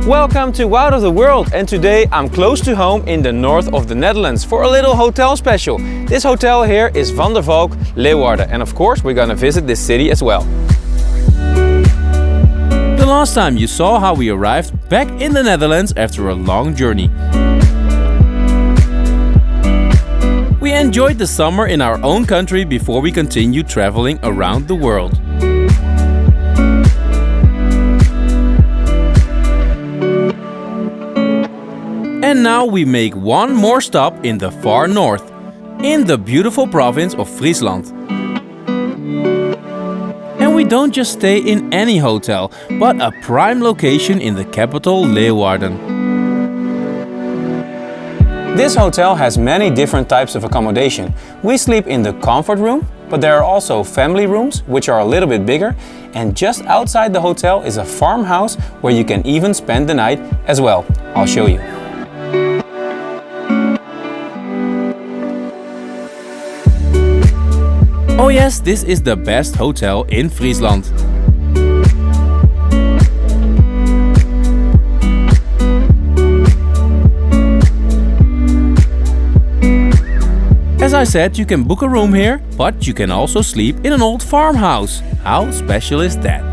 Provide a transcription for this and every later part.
Welcome to Out of the World, and today I'm close to home in the north of the Netherlands for a little hotel special. This hotel here is Van der Valk, Leeuwarden, and of course we're gonna visit this city as well. The last time you saw how we arrived back in the Netherlands after a long journey. We enjoyed the summer in our own country before we continued traveling around the world. And now we make one more stop in the far north, in the beautiful province of Friesland. And we don't just stay in any hotel, but a prime location in the capital Leeuwarden. This hotel has many different types of accommodation. We sleep in the comfort room, but there are also family rooms, which are a little bit bigger. And just outside the hotel is a farmhouse where you can even spend the night as well. I'll show you. Oh yes, this is the best hotel in Friesland. As I said, you can book a room here, but you can also sleep in an old farmhouse. How special is that?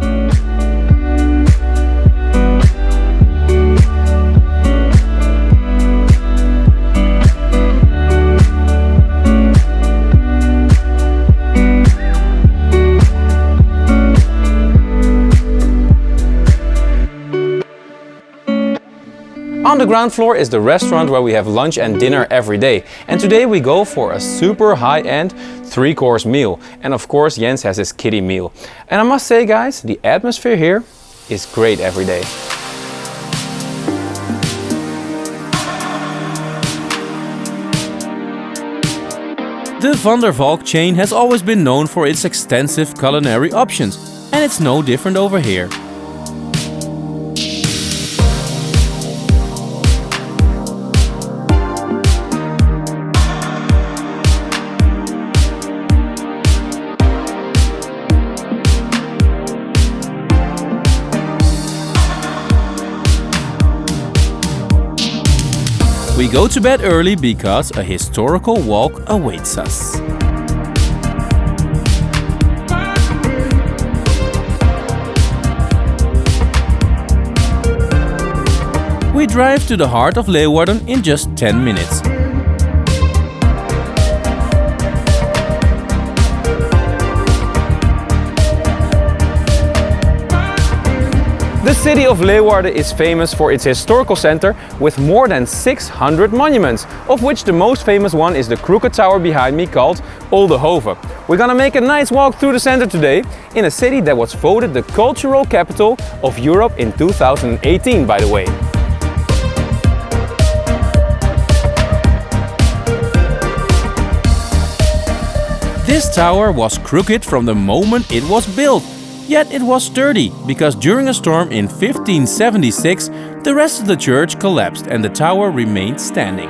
On the ground floor is the restaurant where we have lunch and dinner every day. And today we go for a super high-end 3-course meal. And of course Jens has his kiddie meal. And I must say guys, the atmosphere here is great every day. The Van der Valk chain has always been known for its extensive culinary options. And it's no different over here. We go to bed early because a historical walk awaits us. We drive to the heart of Leeuwarden in just 10 minutes. The city of Leeuwarden is famous for its historical center with more than 600 monuments, of which the most famous one is the crooked tower behind me called Oldehove. We're gonna make a nice walk through the center today in a city that was voted the cultural capital of Europe in 2018, by the way. This tower was crooked from the moment it was built. Yet it was sturdy, because during a storm in 1576, the rest of the church collapsed and the tower remained standing.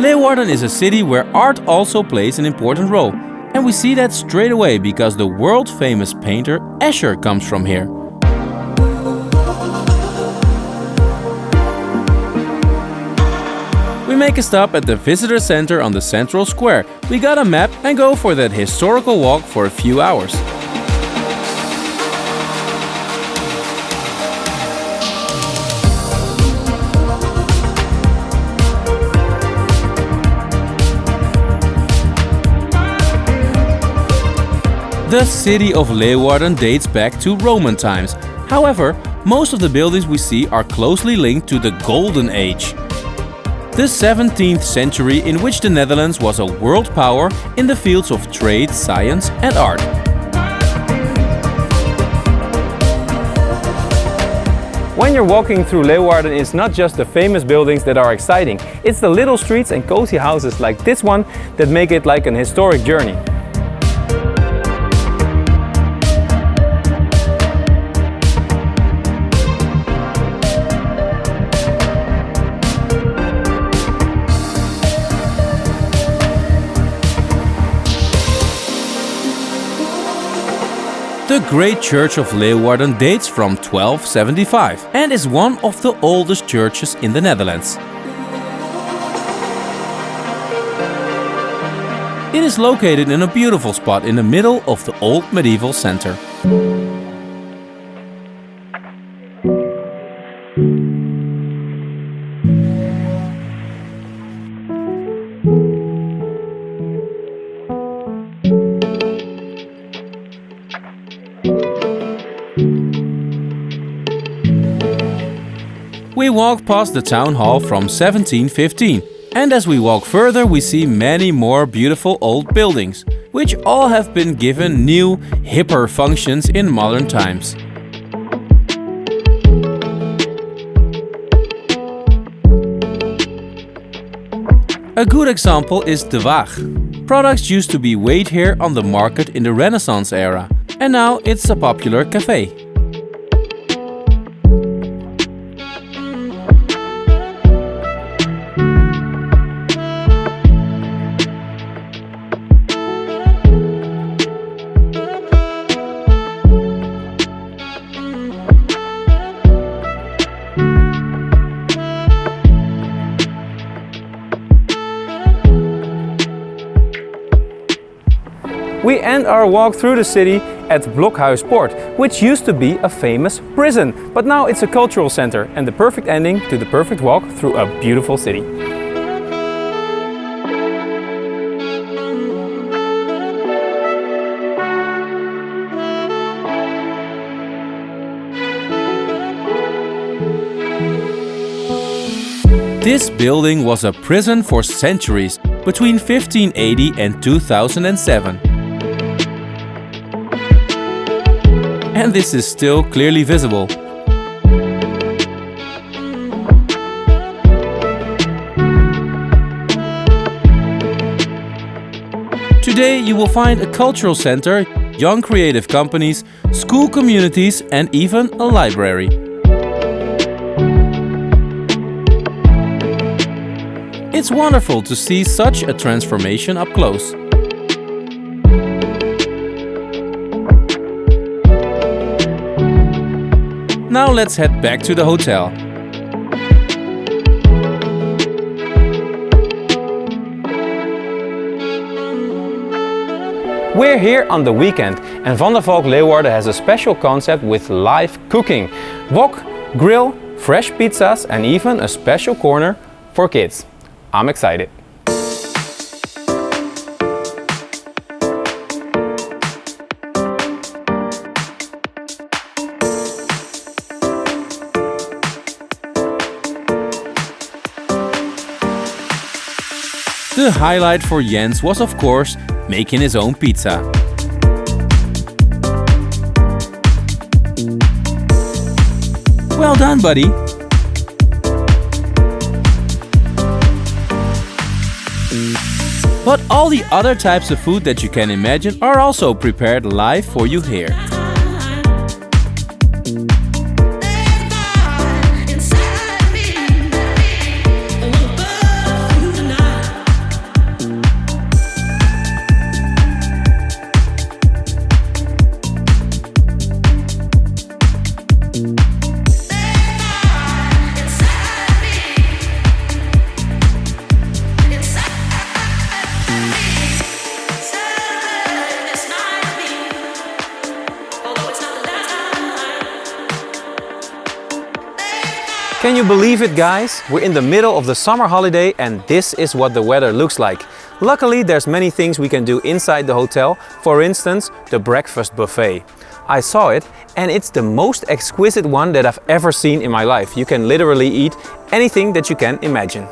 Leeuwarden is a city where art also plays an important role, and we see that straight away because the world-famous painter Escher comes from here. We make a stop at the visitor center on the central square. We got a map and go for that historical walk for a few hours. The city of Leeuwarden dates back to Roman times. However, most of the buildings we see are closely linked to the Golden Age, the 17th century, in which the Netherlands was a world power in the fields of trade, science and art. When you're walking through Leeuwarden, it's not just the famous buildings that are exciting, it's the little streets and cozy houses like this one that make it like an historic journey. The Great Church of Leeuwarden dates from 1275 and is one of the oldest churches in the Netherlands. It is located in a beautiful spot in the middle of the old medieval center. We walk past the town hall from 1715, and as we walk further we see many more beautiful old buildings, which all have been given new, hipper functions in modern times. A good example is the Waag. Products used to be weighed here on the market in the Renaissance era, and now it's a popular cafe. We end our walk through the city at Blokhuispoort, which used to be a famous prison, but now it's a cultural center and the perfect ending to the perfect walk through a beautiful city. This building was a prison for centuries, between 1580 and 2007. And this is still clearly visible. Today you will find a cultural center, young creative companies, school communities and even a library. It's wonderful to see such a transformation up close. Now let's head back to the hotel. We're here on the weekend and Van der Valk Leeuwarden has a special concept with live cooking. Wok, grill, fresh pizzas and even a special corner for kids. I'm excited. The highlight for Jens was of course making his own pizza. Well done, buddy! But all the other types of food that you can imagine are also prepared live for you here. Can you believe it, guys? We're in the middle of the summer holiday and this is what the weather looks like. Luckily, there's many things we can do inside the hotel. For instance, the breakfast buffet. I saw it and it's the most exquisite one that I've ever seen in my life. You can literally eat anything that you can imagine.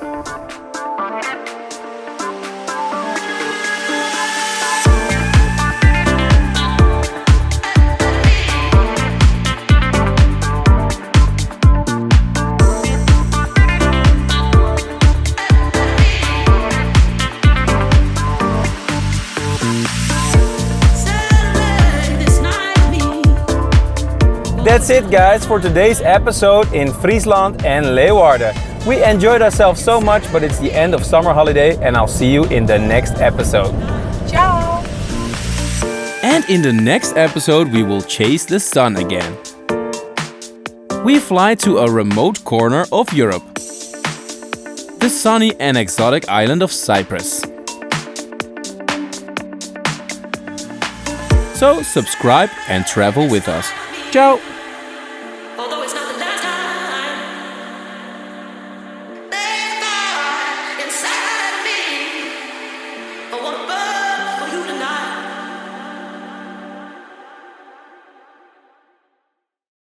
That's it guys for today's episode in Friesland and Leeuwarden. We enjoyed ourselves so much, but it's the end of summer holiday and I'll see you in the next episode. Ciao! And in the next episode we will chase the sun again. We fly to a remote corner of Europe, the sunny and exotic island of Cyprus. So subscribe and travel with us. Ciao!